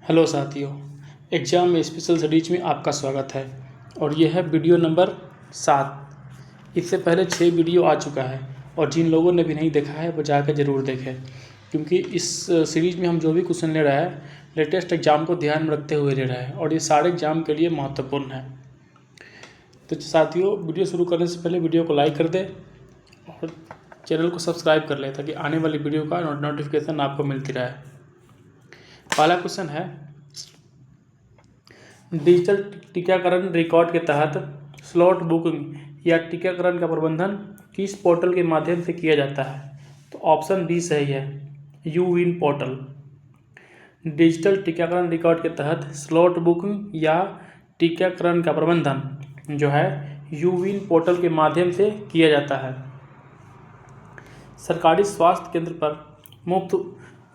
Hello साथियों, exam में special series में आपका स्वागत है और यह है वीडियो नंबर 7। इससे पहले 6 वीडियो आ चुका है और जिन लोगों ने भी नहीं देखा है वो जाकर ज़रूर देखें, क्योंकि इस सीरीज़ में हम जो भी क्वेश्चन ले रहे हैं लेटेस्ट एग्ज़ाम को ध्यान में रखते हुए ले रहे हैं और ये सारे एग्ज़ाम के लिए महत्वपूर्ण है। तो साथियों, वीडियो शुरू करने से पहले वीडियो को लाइक कर दें और चैनल को सब्सक्राइब कर लें ताकि आने वाली वीडियो का नोटिफिकेशन आपको मिलती रहे। पहला क्वेश्चन है, डिजिटल टीकाकरण रिकॉर्ड के तहत स्लॉट बुकिंग या टीकाकरण का प्रबंधन किस पोर्टल के माध्यम से किया जाता है? तो ऑप्शन बी सही है, यूविन पोर्टल। डिजिटल टीकाकरण रिकॉर्ड के तहत स्लॉट बुकिंग या टीकाकरण का प्रबंधन जो है यूविन पोर्टल के माध्यम से किया जाता है। सरकारी स्वास्थ्य केंद्र पर मुफ्त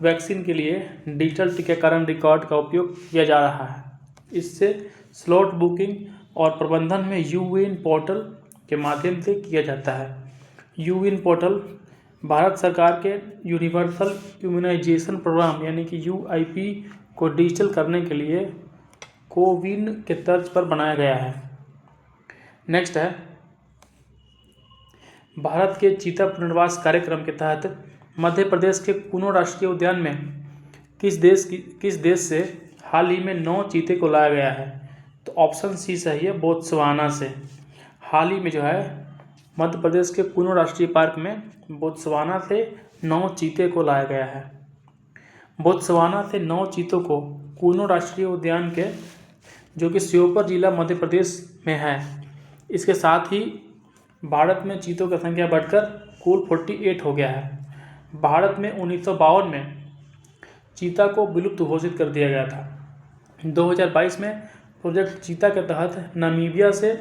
वैक्सीन के लिए डिजिटल टीकाकरण रिकॉर्ड का उपयोग किया जा रहा है। इससे स्लॉट बुकिंग और प्रबंधन में यूविन पोर्टल के माध्यम से किया जाता है। यूविन पोर्टल भारत सरकार के यूनिवर्सल इम्यूनाइजेशन प्रोग्राम यानी कि यूआईपी को डिजिटल करने के लिए कोविन के तर्ज पर बनाया गया है। नेक्स्ट है, भारत के चीता पुनर्वास कार्यक्रम के तहत मध्य प्रदेश के कुनो राष्ट्रीय उद्यान में किस देश से हाल ही में 9 चीते को लाया गया है? तो ऑप्शन सी सही है, बोत्सवाना से। हाल ही में जो है मध्य प्रदेश के कुनो राष्ट्रीय पार्क में बोत्सवाना से 9 चीते को लाया गया है। बोत्सवाना से 9 चीतों को कुनो राष्ट्रीय उद्यान के जो कि श्योपुर जिला मध्य प्रदेश में है, इसके साथ ही भारत में चीतों की संख्या बढ़कर कुल 48 हो गया है। भारत में 1952 में चीता को विलुप्त घोषित कर दिया गया था। 2022 में प्रोजेक्ट चीता के तहत नामीबिया से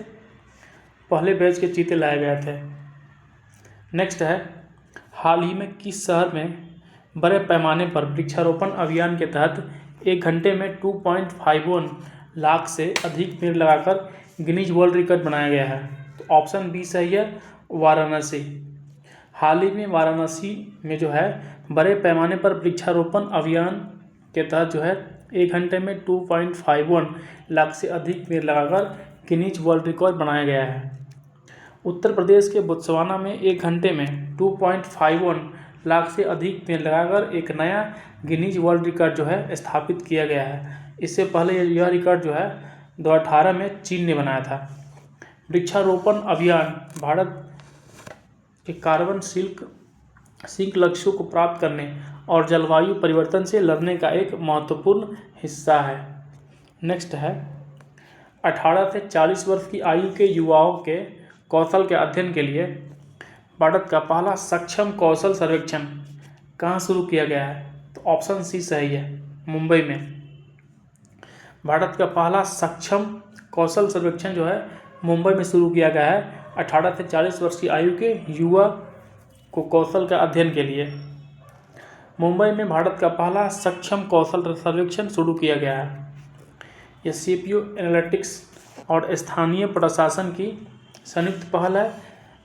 पहले बैच के चीते लाए गए थे। नेक्स्ट है, हाल ही में किस शहर में बड़े पैमाने पर वृक्षारोपण अभियान के तहत 1 घंटे में 2.51 लाख से अधिक पेड़ लगाकर गिनीज वर्ल्ड रिकॉर्ड बनाया गया है? तो ऑप्शन बी सही है, वाराणसी। हाल ही में वाराणसी में जो है बड़े पैमाने पर वृक्षारोपण अभियान के तहत जो है 1 घंटे में 2.51 लाख से अधिक पेड़ लगाकर गिनीज वर्ल्ड रिकॉर्ड बनाया गया है। उत्तर प्रदेश के बोत्सवाना में 1 घंटे में 2.51 लाख से अधिक पेड़ लगाकर एक नया गिनीज वर्ल्ड रिकॉर्ड जो है स्थापित किया गया है। इससे पहले यह रिकॉर्ड जो है 2018 में चीन ने बनाया था। वृक्षारोपण अभियान भारत के कार्बन सिंक लक्ष्यों को प्राप्त करने और जलवायु परिवर्तन से लड़ने का एक महत्वपूर्ण हिस्सा है। नेक्स्ट है, 18 से 40 वर्ष की आयु के युवाओं के कौशल के अध्ययन के लिए भारत का पहला सक्षम कौशल सर्वेक्षण कहाँ शुरू किया गया है? तो ऑप्शन सी सही है, मुंबई में। भारत का पहला सक्षम कौशल सर्वेक्षण जो है मुंबई में शुरू किया गया है 18 से 40 वर्ष की आयु के युवा को कौशल का अध्ययन के लिए। मुंबई में भारत का पहला सक्षम कौशल सर्वेक्षण शुरू किया गया है। यह सीपीयू एनालिटिक्स और स्थानीय प्रशासन की संयुक्त पहल है,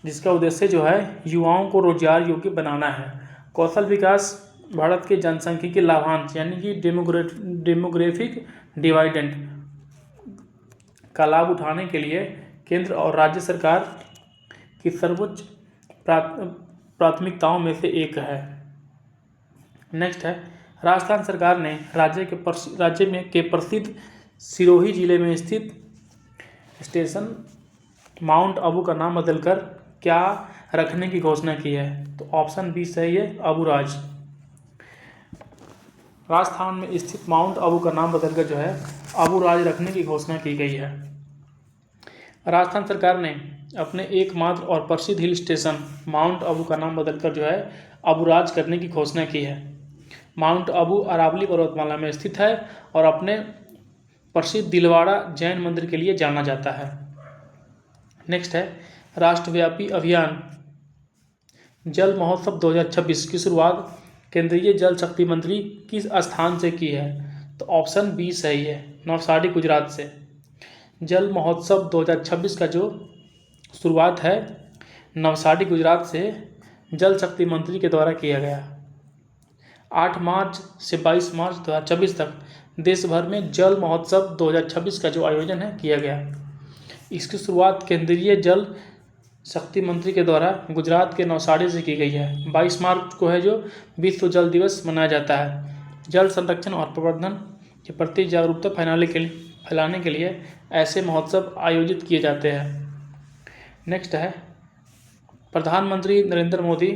जिसका उद्देश्य जो है युवाओं को रोजगार योग्य बनाना है। कौशल विकास भारत के जनसांख्यिकीय लाभांश यानी कि डेमोग्राफिक डिवाइडेंड का लाभ उठाने के लिए केंद्र और राज्य सरकार की सर्वोच्च प्राथमिकताओं में से एक है। नेक्स्ट है, राजस्थान सरकार ने राज्य में के प्रसिद्ध सिरोही जिले में स्थित स्टेशन माउंट आबू का नाम बदलकर क्या रखने की घोषणा की है? तो ऑप्शन बी सही है, अबूराज। राजस्थान में स्थित माउंट आबू का नाम बदलकर जो है अबूराज रखने की घोषणा की गई है। राजस्थान सरकार ने अपने एकमात्र और प्रसिद्ध हिल स्टेशन माउंट आबू का नाम बदलकर जो है अबूराज करने की घोषणा की है। माउंट आबू अरावली पर्वतमाला में स्थित है और अपने प्रसिद्ध दिलवाड़ा जैन मंदिर के लिए जाना जाता है। नेक्स्ट है, राष्ट्रव्यापी अभियान जल महोत्सव 2026 की शुरुआत केंद्रीय जल शक्ति मंत्री किस स्थान से की है? तो ऑप्शन बी सही है, नवसारी गुजरात से। जल महोत्सव 2026 का जो शुरुआत है नवसारी गुजरात से जल शक्ति मंत्री के द्वारा किया गया। 8 मार्च से 22 मार्च 2026 तक देश भर में जल महोत्सव 2026 का जो आयोजन है किया गया। इसकी शुरुआत केंद्रीय जल शक्ति मंत्री के द्वारा गुजरात के नवसारी से की गई है। 22 मार्च को है जो विश्व जल दिवस मनाया जाता है। जल संरक्षण और प्रबंधन के प्रति जागरूकता फैलाने के लिए ऐसे महोत्सव आयोजित किए जाते हैं। नेक्स्ट है, प्रधानमंत्री नरेंद्र मोदी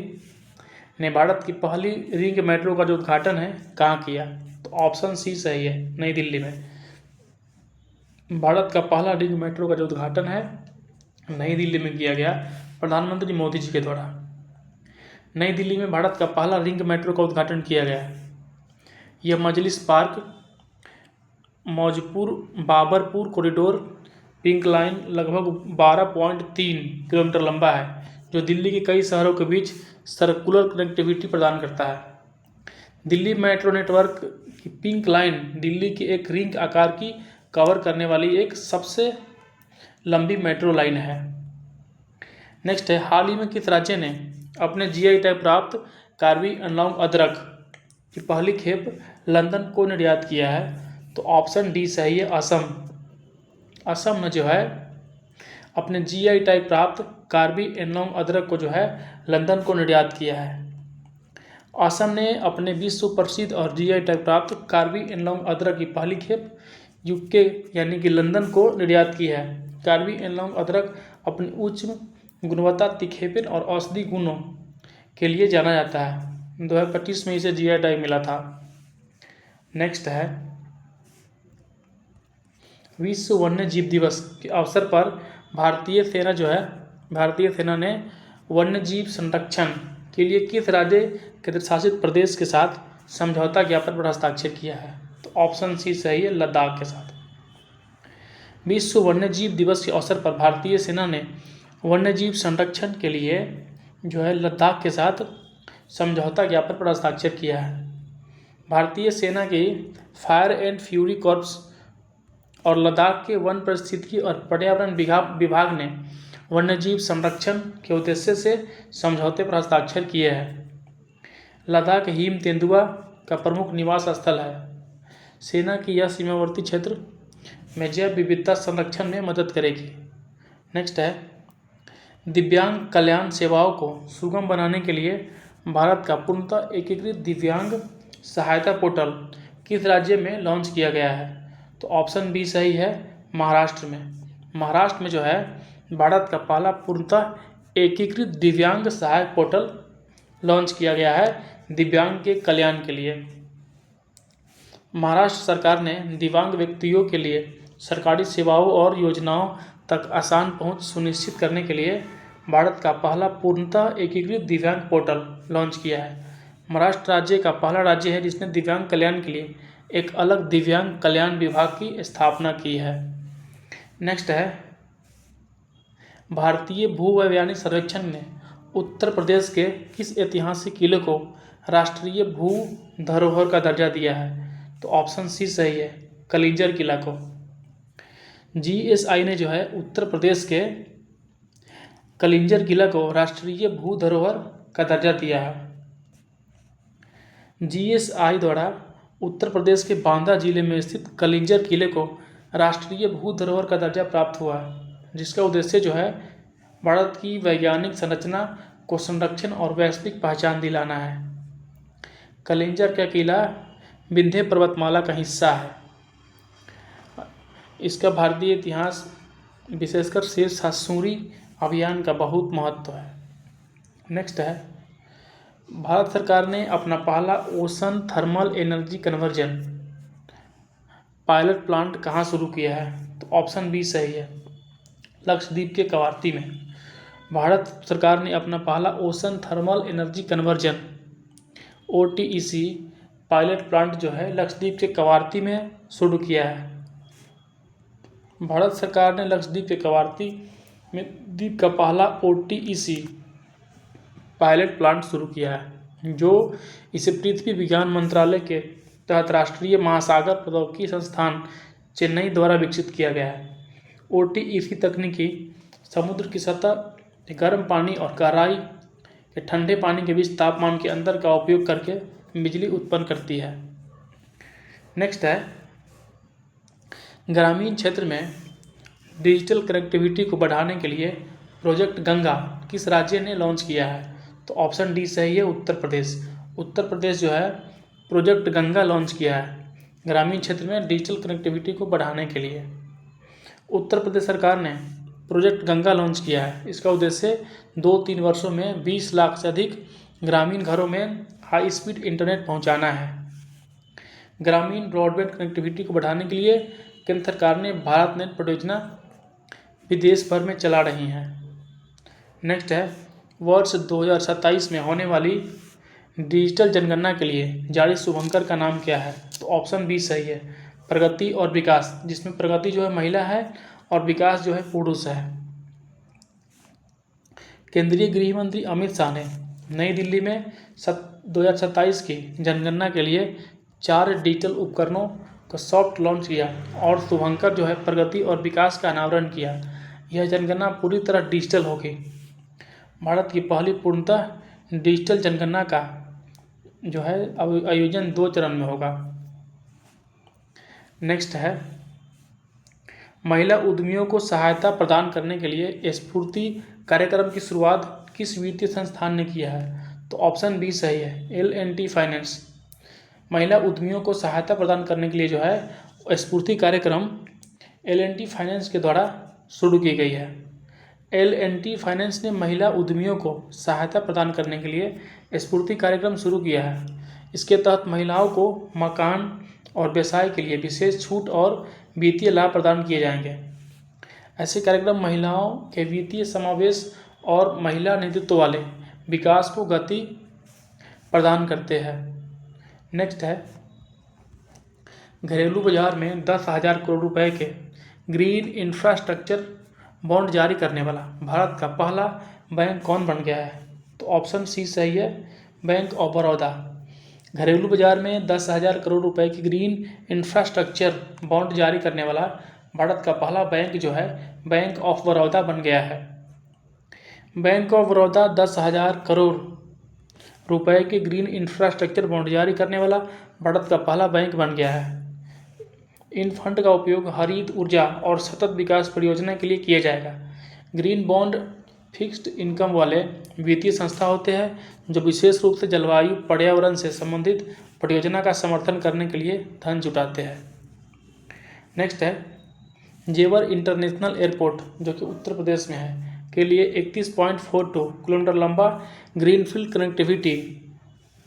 ने भारत की पहली रिंग मेट्रो का जो उद्घाटन है कहाँ किया? तो ऑप्शन सी सही है, नई दिल्ली में। भारत का पहला रिंग मेट्रो का जो उद्घाटन है नई दिल्ली में किया गया प्रधानमंत्री मोदी जी के द्वारा। नई दिल्ली में भारत का पहला रिंग मेट्रो का उद्घाटन किया गया। यह Majlis park Maujpur Babarpur corridor pink line लगभग 12.3 किलोमीटर लंबा है, जो दिल्ली के कई शहरों के बीच सर्कुलर कनेक्टिविटी प्रदान करता है। दिल्ली मेट्रो नेटवर्क की पिंक लाइन दिल्ली की एक रिंग आकार की कवर करने वाली एक सबसे लंबी मेट्रो लाइन है। नेक्स्ट है, हाल ही में किस राज्य ने अपने जीआई टैग प्राप्त कार्बी एनलॉन्ग अदरक की पहली खेप लंदन को निर्यात किया है? तो ऑप्शन डी सही है, असम। असम ने जो है अपने जीआई टैग प्राप्त कार्बी एनलॉन्ग अदरक को जो है लंदन को निर्यात किया है। असम ने अपने विश्व प्रसिद्ध और जीआई टैग प्राप्त कार्बी एनलॉन्ग अदरक की पहली खेप यूके यानी कि लंदन को निर्यात की है। कार्बी एनलॉन्ग अदरक अपनी उच्च गुणवत्ता, तीखेपन और औषधि गुणों के लिए जाना जाता है। 2025 में इसे जीआई टैग मिला था। नेक्स्ट है, विश्व वन्य जीव दिवस के अवसर पर भारतीय सेना ने वन्य जीव संरक्षण के लिए किस राज्य केंद्र शासित प्रदेश के साथ समझौता ज्ञापन पर हस्ताक्षर किया है? तो ऑप्शन सी सही है, लद्दाख के साथ। विश्व वन्य जीव दिवस के अवसर पर भारतीय सेना ने वन्य जीव संरक्षण के लिए जो है लद्दाख के साथ समझौता ज्ञापन पर हस्ताक्षर किया है। भारतीय सेना की फायर एंड फ्यूरी कॉर्प्स और लद्दाख के वन पारिस्थितिकी और पर्यावरण विभाग ने वन्यजीव संरक्षण के उद्देश्य से समझौते पर हस्ताक्षर किए हैं। लद्दाख हिम तेंदुआ का प्रमुख निवास स्थल है। सेना की यह सीमावर्ती क्षेत्र में जैव विविधता संरक्षण में मदद करेगी। नेक्स्ट है, दिव्यांग कल्याण सेवाओं को सुगम बनाने के लिए भारत का पूर्णतः एकीकृत दिव्यांग सहायता पोर्टल किस राज्य में लॉन्च किया गया है? तो ऑप्शन बी सही है, महाराष्ट्र में। महाराष्ट्र में जो है भारत का पहला पूर्णतः एकीकृत दिव्यांग सहायक पोर्टल लॉन्च किया गया है दिव्यांग के कल्याण के लिए। महाराष्ट्र सरकार ने दिव्यांग व्यक्तियों के लिए सरकारी सेवाओं और योजनाओं तक आसान पहुंच सुनिश्चित करने के लिए भारत का पहला पूर्णतः एकीकृत दिव्यांग पोर्टल लॉन्च किया है। महाराष्ट्र राज्य का पहला राज्य है जिसने दिव्यांग कल्याण के लिए एक अलग दिव्यांग कल्याण विभाग की स्थापना की है। नेक्स्ट है, भारतीय भूवैज्ञानिक सर्वेक्षण ने उत्तर प्रदेश के किस ऐतिहासिक किले को राष्ट्रीय भू धरोहर का दर्जा दिया है? तो ऑप्शन सी सही है, कलिंजर किला को। जीएसआई ने जो है उत्तर प्रदेश के कलिंजर किला को राष्ट्रीय भू धरोहर का दर्जा दिया है। जीएसआई द्वारा उत्तर प्रदेश के बांदा जिले में स्थित कलिंजर किले को राष्ट्रीय भू धरोहर का दर्जा प्राप्त हुआ है, जिसका उद्देश्य जो है भारत की वैज्ञानिक संरचना को संरक्षण और वैश्विक पहचान दिलाना है। कलिंजर का किला विंध्य पर्वतमाला का हिस्सा है। इसका भारतीय इतिहास विशेषकर शेर शाह अभियान का बहुत महत्व है। नेक्स्ट है, भारत सरकार ने अपना पहला ocean thermal energy conversion pilot plant कहाँ शुरू किया है? तो ऑप्शन बी सही है, लक्षद्वीप के कवारती में। भारत सरकार ने अपना पहला ocean thermal energy conversion OTEC pilot plant जो है लक्षद्वीप के कवारती में शुरू किया है। भारत सरकार ने लक्षद्वीप के कवारती में द्वीप का पहला OTEC पायलट प्लांट शुरू किया है, जो इसे पृथ्वी विज्ञान मंत्रालय के तहत राष्ट्रीय महासागर प्रौद्योगिकी संस्थान चेन्नई द्वारा विकसित किया गया है। OTEC तकनीकी समुद्र की सतह गर्म पानी और गहराई के ठंडे पानी के बीच तापमान के अंतर का उपयोग करके बिजली उत्पन्न करती है। नेक्स्ट है, ग्रामीण क्षेत्र में डिजिटल कनेक्टिविटी को बढ़ाने के लिए प्रोजेक्ट गंगा किस राज्य ने लॉन्च किया है? तो ऑप्शन डी सही है, उत्तर प्रदेश। उत्तर प्रदेश जो है प्रोजेक्ट गंगा लॉन्च किया है ग्रामीण क्षेत्र में डिजिटल कनेक्टिविटी को बढ़ाने के लिए। उत्तर प्रदेश सरकार ने प्रोजेक्ट गंगा लॉन्च किया है। इसका उद्देश्य 2-3 वर्षों में 20 लाख से अधिक ग्रामीण घरों में हाई स्पीड इंटरनेट पहुंचाना है। ग्रामीण ब्रॉडबैंड कनेक्टिविटी को बढ़ाने के लिए केंद्र सरकार ने भारत नेट परियोजना भी देश भर में चला रही हैं। नेक्स्ट है, वर्ष 2027 में होने वाली डिजिटल जनगणना के लिए जारी शुभंकर का नाम क्या है? तो ऑप्शन बी सही है, प्रगति और विकास, जिसमें प्रगति जो है महिला है और विकास जो है पुरुष है। केंद्रीय गृह मंत्री अमित शाह ने नई दिल्ली में 2027 की जनगणना के लिए 4 डिजिटल उपकरणों का सॉफ्ट लॉन्च किया और शुभंकर जो है प्रगति और विकास का अनावरण किया। यह जनगणना पूरी तरह डिजिटल होगी। भारत की पहली पूर्णतः डिजिटल जनगणना का जो है आयोजन 2 चरण में होगा। नेक्स्ट है, महिला उद्यमियों को सहायता प्रदान करने के लिए स्फूर्ति कार्यक्रम की शुरुआत किस वित्तीय संस्थान ने किया है? तो ऑप्शन बी सही है, L&T फाइनेंस। महिला उद्यमियों को सहायता प्रदान करने के लिए जो है स्फूर्ति कार्यक्रम L&T फाइनेंस के द्वारा शुरू की गई है। L&T फाइनेंस ने महिला उद्यमियों को सहायता प्रदान करने के लिए स्फूर्ति कार्यक्रम शुरू किया है। इसके तहत महिलाओं को मकान और व्यवसाय के लिए विशेष छूट और वित्तीय लाभ प्रदान किए जाएंगे। ऐसे कार्यक्रम महिलाओं के वित्तीय समावेश और महिला नेतृत्व वाले विकास को गति प्रदान करते हैं। नेक्स्ट है, घरेलू बाजार में 10,000 करोड़ रुपए के ग्रीन इंफ्रास्ट्रक्चर बॉन्ड जारी करने वाला भारत का पहला बैंक कौन बन गया है? तो ऑप्शन सी सही है, बैंक ऑफ बड़ौदा। घरेलू बाजार में 10,000 करोड़ रुपए की ग्रीन इंफ्रास्ट्रक्चर बॉन्ड जारी करने वाला भारत का पहला बैंक जो है बैंक ऑफ बड़ौदा बन गया है। बैंक ऑफ बड़ौदा 10,000 करोड़ रुपए के ग्रीन इंफ्रास्ट्रक्चर बॉन्ड जारी करने वाला भारत का पहला बैंक बन गया है। इन फंड का उपयोग हरित ऊर्जा और सतत विकास परियोजना के लिए किया जाएगा। ग्रीन बॉन्ड फिक्स्ड इनकम वाले वित्तीय संस्था होते हैं जो विशेष रूप से जलवायु पर्यावरण से संबंधित परियोजना का समर्थन करने के लिए धन जुटाते हैं। नेक्स्ट है, जेवर इंटरनेशनल एयरपोर्ट जो कि उत्तर प्रदेश में है के लिए 31.42 किलोमीटर लंबा ग्रीनफील्ड कनेक्टिविटी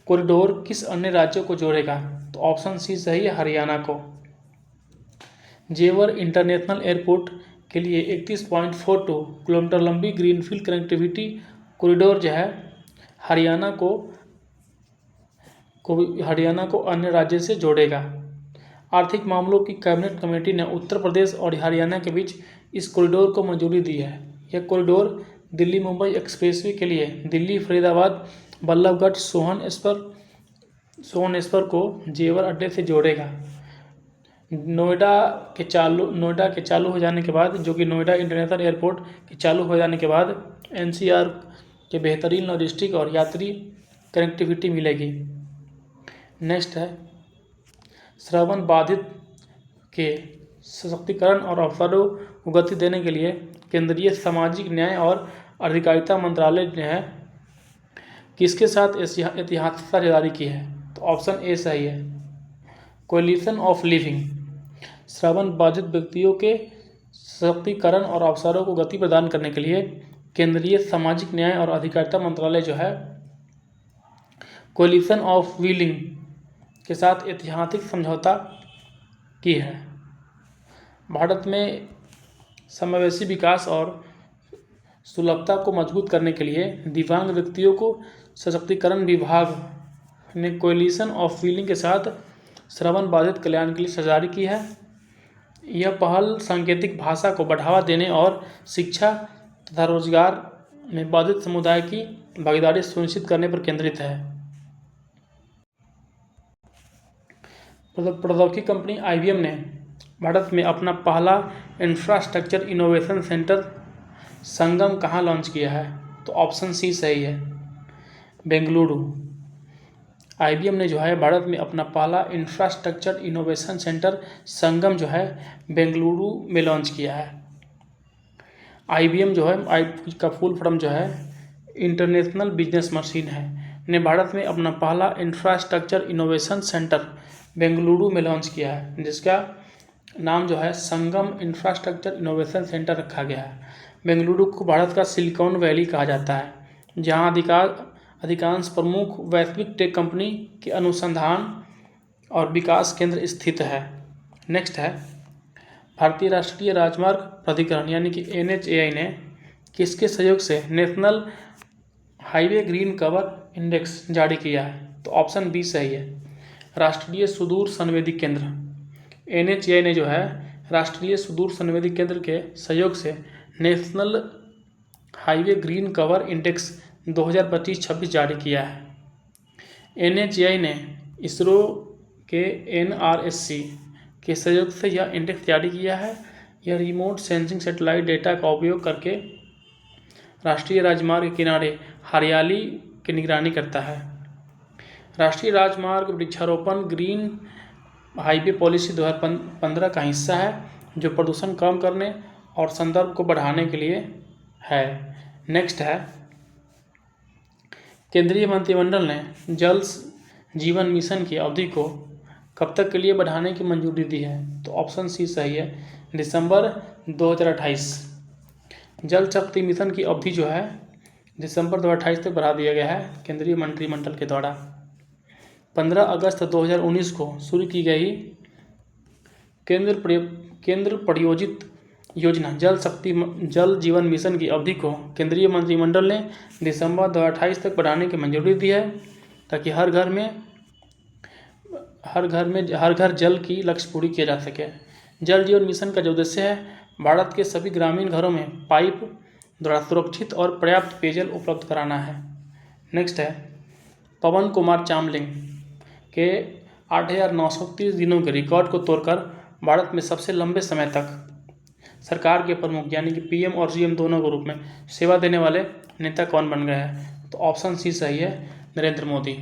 कॉरिडोर किस अन्य राज्यों को जोड़ेगा? तो ऑप्शन सी सही है, हरियाणा को। जेवर इंटरनेशनल एयरपोर्ट के लिए 31.42 किलोमीटर लंबी ग्रीनफील्ड कनेक्टिविटी कॉरिडोर जो है हरियाणा को अन्य राज्य से जोड़ेगा। आर्थिक मामलों की कैबिनेट कमेटी ने उत्तर प्रदेश और हरियाणा के बीच इस कॉरिडोर को मंजूरी दी है। यह कॉरिडोर दिल्ली मुंबई एक्सप्रेसवे के लिए दिल्ली फरीदाबाद बल्लभगढ़ सोहनस्पर को जेवर अड्डे से जोड़ेगा। नोएडा के चालू हो जाने के बाद, जो कि नोएडा इंटरनेशनल एयरपोर्ट के चालू हो जाने के बाद NCR के बेहतरीन लॉजिस्टिक और यात्री कनेक्टिविटी मिलेगी। नेक्स्ट है, श्रवण बाधित के सशक्तिकरण और अवसरों को गति देने के लिए केंद्रीय सामाजिक न्याय और अधिकारिता मंत्रालय ने किसके साथ ऐतिहासिक साझेदारी की है? तो ऑप्शन ए सही है, कोएलिशन ऑफ लिविंग। श्रवण बाधित व्यक्तियों के सशक्तिकरण और अवसरों को गति प्रदान करने के लिए केंद्रीय सामाजिक न्याय और अधिकारिता मंत्रालय जो है कोएलिशन ऑफ विलिंग के साथ ऐतिहासिक समझौता की है। भारत में समावेशी विकास और सुलभता को मजबूत करने के लिए दिव्यांग व्यक्तियों को सशक्तिकरण विभाग ने कोएलिशन ऑफ विलिंग के साथ श्रवण बाधित कल्याण के लिए साझेदारी की है। यह पहल सांकेतिक भाषा को बढ़ावा देने और शिक्षा तथा रोजगार में बाधित समुदाय की भागीदारी सुनिश्चित करने पर केंद्रित है। प्रौद्योगिकी कंपनी IBM ने भारत में अपना पहला इंफ्रास्ट्रक्चर इनोवेशन सेंटर संगम कहाँ लॉन्च किया है? तो ऑप्शन सी सही है, बेंगलुरु। IBM ने जो है भारत में अपना पहला इंफ्रास्ट्रक्चर इनोवेशन सेंटर संगम जो है बेंगलुरु में लॉन्च किया है। IBM जो है का फुल फॉर्म जो है इंटरनेशनल बिजनेस मशीन है, ने भारत में अपना पहला इंफ्रास्ट्रक्चर इनोवेशन सेंटर बेंगलुरु में लॉन्च किया है, जिसका नाम जो है संगम इंफ्रास्ट्रक्चर इनोवेशन सेंटर रखा गया है। बेंगलुरु को भारत का सिलिकॉन वैली कहा जाता है, जहां अधिकांश प्रमुख वैश्विक टेक कंपनी के अनुसंधान और विकास केंद्र स्थित है। नेक्स्ट है भारतीय राष्ट्रीय राजमार्ग प्राधिकरण यानी कि NHAI ने किसके सहयोग से national highway green cover index जारी किया है? तो ऑप्शन बी सही है, राष्ट्रीय सुदूर संवेदी केंद्र। NHAI ने जो है राष्ट्रीय सुदूर संवेदी केंद्र के सहयोग से national highway green cover index 2025-26 जारी किया है। NHAI ने इसरो के NRSC के सहयोग से यह इंडेक्स जारी किया है। यह रिमोट सेंसिंग सैटेलाइट डेटा का उपयोग करके राष्ट्रीय राजमार्ग के किनारे हरियाली की निगरानी करता है। राष्ट्रीय राजमार्ग वृक्षारोपण ग्रीन हाईवे पॉलिसी 2015 का हिस्सा है, जो प्रदूषण कम करने और संदर्भ को बढ़ाने के लिए है। नेक्स्ट है केंद्रीय मंत्रिमंडल ने जल जीवन मिशन की अवधि को कब तक के लिए बढ़ाने की मंजूरी दी है? तो ऑप्शन सी सही है, दिसंबर 2028। जल शक्ति मिशन की अवधि जो है दिसंबर 2028 तक बढ़ा दिया गया है केंद्रीय मंत्रिमंडल के द्वारा। 15 अगस्त 2019 को शुरू की गई केंद्र प्रायोजित योजना जल जीवन मिशन की अवधि को केंद्रीय मंत्रिमंडल ने दिसंबर 2028 तक बढ़ाने की मंजूरी दी है, ताकि हर घर जल की लक्ष्य पूरी किया जा सके। जल जीवन मिशन का जो उद्देश्य है भारत के सभी ग्रामीण घरों में पाइप द्वारा सुरक्षित और पर्याप्त पेयजल उपलब्ध कराना है। नेक्स्ट है पवन कुमार चामलिंग के 8,930 दिनों के रिकॉर्ड को तोड़कर भारत में सबसे लंबे समय तक सरकार के प्रमुख यानी कि PM और CM दोनों के रूप में सेवा देने वाले नेता कौन बन गए हैं? तो ऑप्शन सी सही है, नरेंद्र मोदी।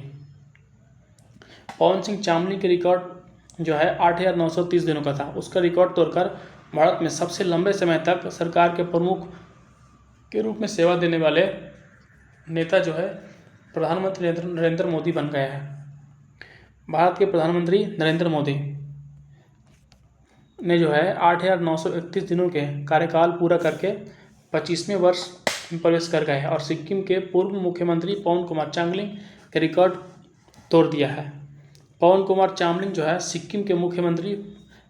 पवन सिंह चामलिंग के रिकॉर्ड जो है 8,930 दिनों का था, उसका रिकॉर्ड तोड़कर भारत में सबसे लंबे समय तक सरकार के प्रमुख के रूप में सेवा देने वाले नेता जो है प्रधानमंत्री नरेंद्र मोदी बन गए हैं। भारत के प्रधानमंत्री नरेंद्र मोदी ने जो है 8,931 दिनों के कार्यकाल पूरा करके 25वें वर्ष में प्रवेश कर गए हैं और सिक्किम के पूर्व मुख्यमंत्री पवन कुमार चामलिंग के रिकॉर्ड तोड़ दिया है। पवन कुमार चामलिंग जो है सिक्किम के मुख्यमंत्री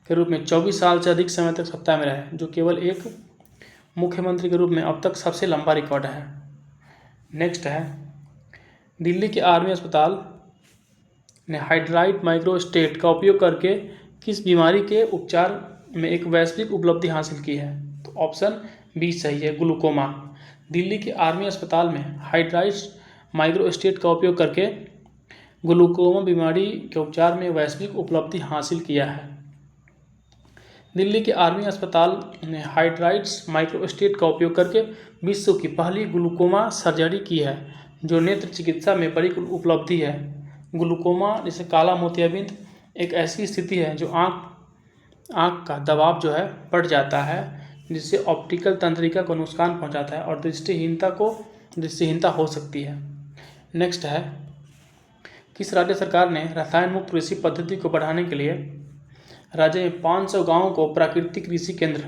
के रूप में 24 साल से अधिक समय तक सत्ता में रहे, जो केवल एक मुख्यमंत्री के रूप में अब तक सबसे लंबा रिकॉर्ड है। नेक्स्ट है दिल्ली के आर्मी अस्पताल ने हाइड्राइड माइक्रोस्टेट का उपयोग करके किस बीमारी के उपचार में एक वैश्विक उपलब्धि हासिल की है? तो ऑप्शन बी सही है, ग्लूकोमा। दिल्ली के आर्मी अस्पताल में हाइड्राइड माइक्रोस्टेट का उपयोग करके ग्लूकोमा बीमारी के उपचार में वैश्विक उपलब्धि हासिल किया है। दिल्ली के आर्मी अस्पताल ने हाइड्राइड्स माइक्रोस्टेट का उपयोग करके विश्व की पहली ग्लूकोमा सर्जरी की है, जो नेत्र चिकित्सा में बड़ी उपलब्धि है। ग्लूकोमा जैसे काला मोतियाबिंद एक ऐसी स्थिति है जो आँख का दबाव जो है बढ़ जाता है, जिससे ऑप्टिकल तंत्रिका को नुकसान पहुंचाता है और दृष्टिहीनता हो सकती है। नेक्स्ट है किस राज्य सरकार ने रसायन मुक्त कृषि पद्धति को बढ़ाने के लिए राज्य में 500 गाँवों को प्राकृतिक कृषि केंद्र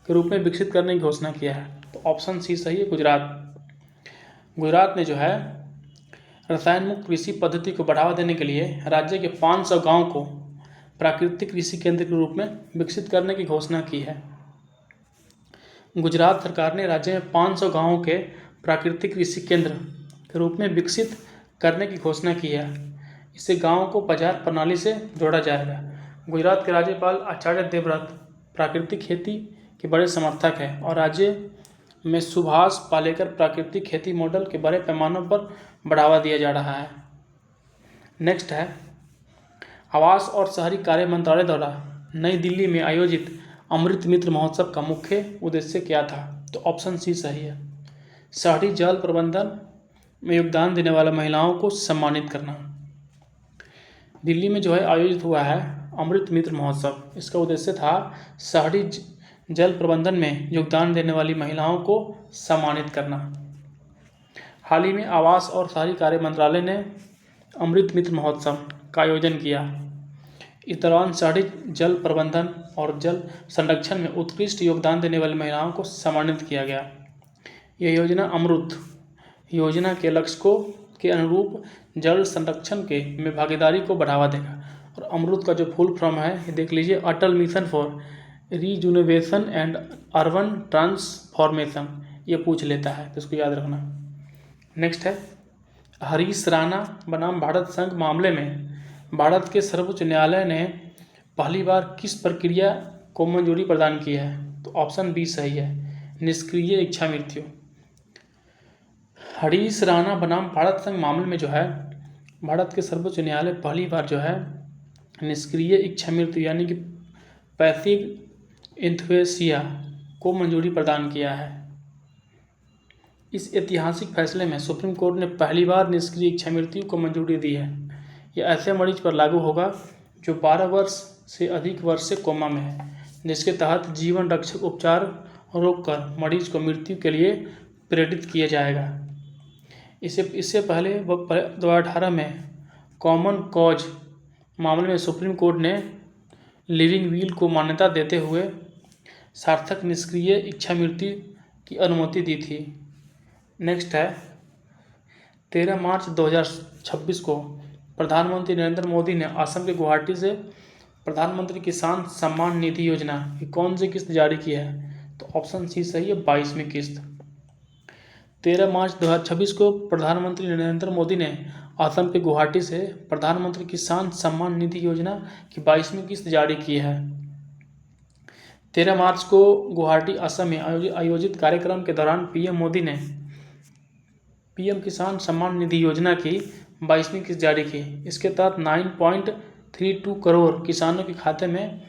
के रूप में विकसित करने की घोषणा किया है? तो ऑप्शन सी सही है, गुजरात ने जो है रसायन मुक्त कृषि पद्धति को बढ़ावा देने के लिए राज्य के 500 गाँव को प्राकृतिक कृषि केंद्र के रूप में विकसित करने की घोषणा की है। गुजरात सरकार ने राज्य में 500 गाँवों के प्राकृतिक कृषि केंद्र के रूप में विकसित करने की घोषणा की है। इससे गाँव को बाजार प्रणाली से जोड़ा जाएगा। गुजरात के राज्यपाल आचार्य देवव्रत प्राकृतिक खेती के बड़े समर्थक हैं और राज्य में सुभाष पालेकर प्राकृतिक खेती मॉडल के बड़े पैमाने पर बढ़ावा दिया जा रहा है। नेक्स्ट है आवास और शहरी कार्य मंत्रालय द्वारा नई दिल्ली में आयोजित अमृत मित्र महोत्सव का मुख्य उद्देश्य क्या था? तो ऑप्शन सी सही है, शहरी जल प्रबंधन में योगदान देने वाले महिलाओं को सम्मानित करना। दिल्ली में जो है आयोजित हुआ है अमृत मित्र महोत्सव। इसका उद्देश्य था शहरी जल प्रबंधन में योगदान देने वाली महिलाओं को सम्मानित करना। हाल ही में आवास और शहरी कार्य मंत्रालय ने अमृत मित्र महोत्सव का आयोजन किया। इस दौरान शहरी जल प्रबंधन और जल संरक्षण में उत्कृष्ट योगदान देने वाली महिलाओं को सम्मानित किया गया। यह योजना अमृत योजना के लक्ष्य के अनुरूप जल संरक्षण में भागीदारी को बढ़ावा देगा। और अमृत का जो फुल फॉर्म है ये देख लीजिए, Atal mission for rejuvenation and urban transformation, ये पूछ लेता है तो इसको याद रखना। नेक्स्ट है हरीश राणा बनाम भारत संघ मामले में भारत के सर्वोच्च न्यायालय ने पहली बार किस प्रक्रिया को मंजूरी प्रदान की है? तो ऑप्शन बी सही है, निष्क्रिय इच्छा मृत्यु। हरीश राणा बनाम भारत संघ मामले में जो है भारत के सर्वोच्च न्यायालय पहली बार जो है निष्क्रिय इच्छा मृत्यु यानी कि पैसिव एंथुसिया को मंजूरी प्रदान किया है। इस ऐतिहासिक फैसले में सुप्रीम कोर्ट ने पहली बार निष्क्रिय इच्छा मृत्यु को मंजूरी दी है। यह ऐसे मरीज पर लागू होगा जो 12 वर्ष से अधिक वर्ष से कोमा में है, जिसके तहत जीवन रक्षक उपचार रोककर मरीज को मृत्यु के लिए प्रेरित किया जाएगा। इससे पहले 2018 में कॉमन कॉज मामले में सुप्रीम कोर्ट ने लिविंग विल को मान्यता देते हुए सार्थक निष्क्रिय इच्छा मृत्यु की अनुमति दी थी। नेक्स्ट है 13 मार्च 2026 को प्रधानमंत्री नरेंद्र मोदी ने असम के गुवाहाटी से प्रधानमंत्री किसान सम्मान निधि योजना की कौन सी किस्त जारी की है? तो ऑप्शन सी सही है, 22वीं किस्त। 13 मार्च 2026 को प्रधानमंत्री नरेंद्र मोदी ने असम के गुवाहाटी से प्रधानमंत्री किसान सम्मान निधि योजना की 22वीं किस्त जारी की है। 13 मार्च को गुवाहाटी असम में आयोजित कार्यक्रम के दौरान पीएम मोदी ने पीएम किसान सम्मान निधि योजना की 22वीं किस्त जारी की। इसके तहत 9.32 करोड़ किसानों के खाते में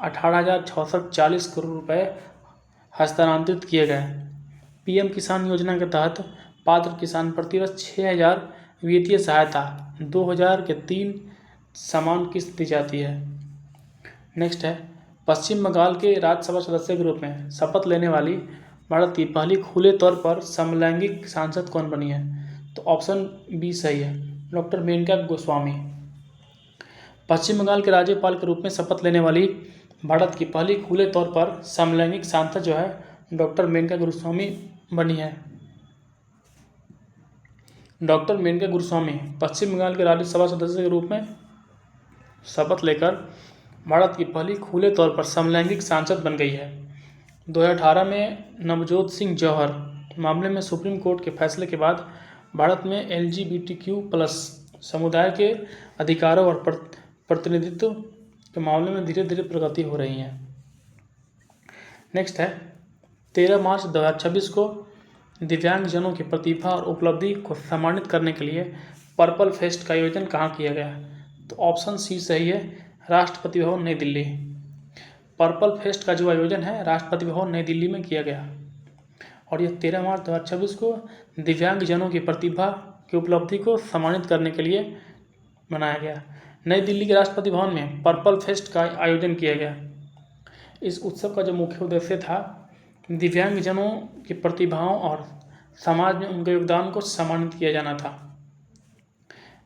18,640 करोड़ रुपए हस्तांतरित किए गए। पीएम किसान योजना के तहत पात्र किसान प्रतिवर्ष 6,000 वित्तीय सहायता 2,000 के 3 समान किस्त दी जाती है। नेक्स्ट है पश्चिम बंगाल के राज्यसभा सदस्य के रूप में शपथ लेने वाली भारत की पहली खुले तौर पर समलैंगिक सांसद कौन बनी है? तो ऑप्शन बी सही है, डॉक्टर मेनका गोस्वामी। पश्चिम बंगाल के राज्यपाल के रूप में शपथ लेने वाली भारत की पहली खुले तौर पर समलैंगिक सांसद जो है डॉक्टर मेनका गोस्वामी बनी है। डॉक्टर मेनका गोस्वामी पश्चिम बंगाल के राज्यसभा सदस्य के रूप में शपथ लेकर भारत की पहली खुले तौर पर समलैंगिक सांसद बन गई है। 2018 में नवजोत सिंह जौहर मामले में सुप्रीम कोर्ट के फैसले के बाद भारत में LGBTQ+ समुदाय के अधिकारों और प्रतिनिधित्व के मामले में धीरे धीरे प्रगति हो रही है। नेक्स्ट है 13 मार्च 2026 को दिव्यांगजनों की प्रतिभा और उपलब्धि को सम्मानित करने के लिए पर्पल फेस्ट का आयोजन कहाँ किया गया? तो ऑप्शन सी सही है, राष्ट्रपति भवन नई दिल्ली। पर्पल फेस्ट का जो आयोजन है राष्ट्रपति भवन नई दिल्ली में किया गया और यह 13 मार्च 2026 को दिव्यांगजनों की प्रतिभा की उपलब्धि को सम्मानित करने के लिए मनाया गया। नई दिल्ली के राष्ट्रपति भवन में पर्पल फेस्ट का आयोजन किया गया। इस उत्सव का जो मुख्य उद्देश्य था दिव्यांगजनों की प्रतिभाओं और समाज में उनके योगदान को सम्मानित किया जाना था।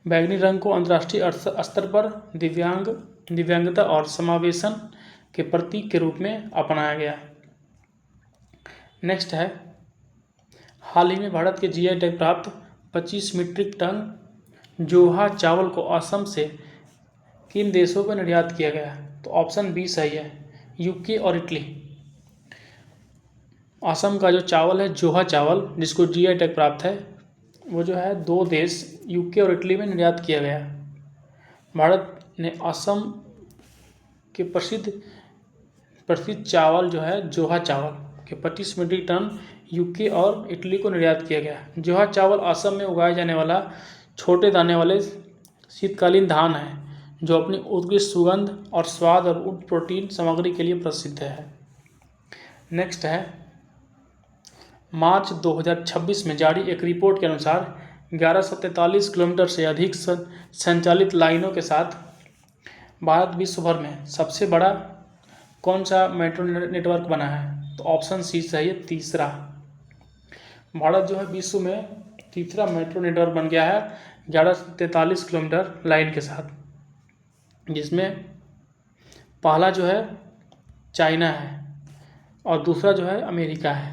बैंगनी रंग को अंतर्राष्ट्रीय स्तर पर दिव्यांगता और समावेशन के प्रतीक के रूप में अपनाया गया। नेक्स्ट है हाल ही में भारत के GI टैग प्राप्त 25 मीट्रिक टन जोहा चावल को असम से किन देशों पर निर्यात किया गया? तो ऑप्शन बी सही है, UK और इटली। असम का जो चावल है जोहा चावल जिसको GI टैग प्राप्त है वो जो है 2 देश UK और इटली में निर्यात किया गया। भारत ने असम के प्रसिद्ध चावल जो है जोहा चावल के 25 मीट्रिक टन UK और इटली को निर्यात किया गया। जोहा चावल असम में उगाए जाने वाला छोटे दाने वाले शीतकालीन धान है जो अपनी उत्कृष्ट सुगंध और स्वाद और उच्च प्रोटीन सामग्री के लिए प्रसिद्ध है। नेक्स्ट है मार्च 2026 में जारी एक रिपोर्ट के अनुसार 1143 किलोमीटर से अधिक संचालित लाइनों के साथ भारत विश्व भर में सबसे बड़ा कौन सा मेट्रो नेटवर्क बना है? तो ऑप्शन सी सही है, तीसरा। भारत जो है विश्व में तीसरा मेट्रो नेटवर्क बन गया है 1143 किलोमीटर लाइन के साथ, जिसमें पहला जो है चाइना है और दूसरा जो है अमेरिका है।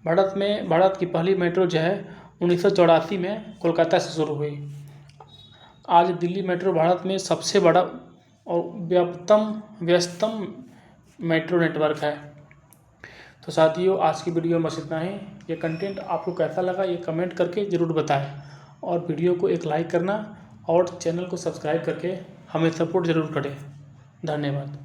भारत की पहली मेट्रो जो है 1984 में कोलकाता से शुरू हुई। आज दिल्ली मेट्रो भारत में सबसे बड़ा और व्यस्तम मेट्रो नेटवर्क है। तो साथियों, आज की वीडियो में बस इतना ही। ये कंटेंट आपको कैसा लगा ये कमेंट करके ज़रूर बताएं और वीडियो को एक लाइक करना और चैनल को सब्सक्राइब करके हमें सपोर्ट ज़रूर करें। धन्यवाद।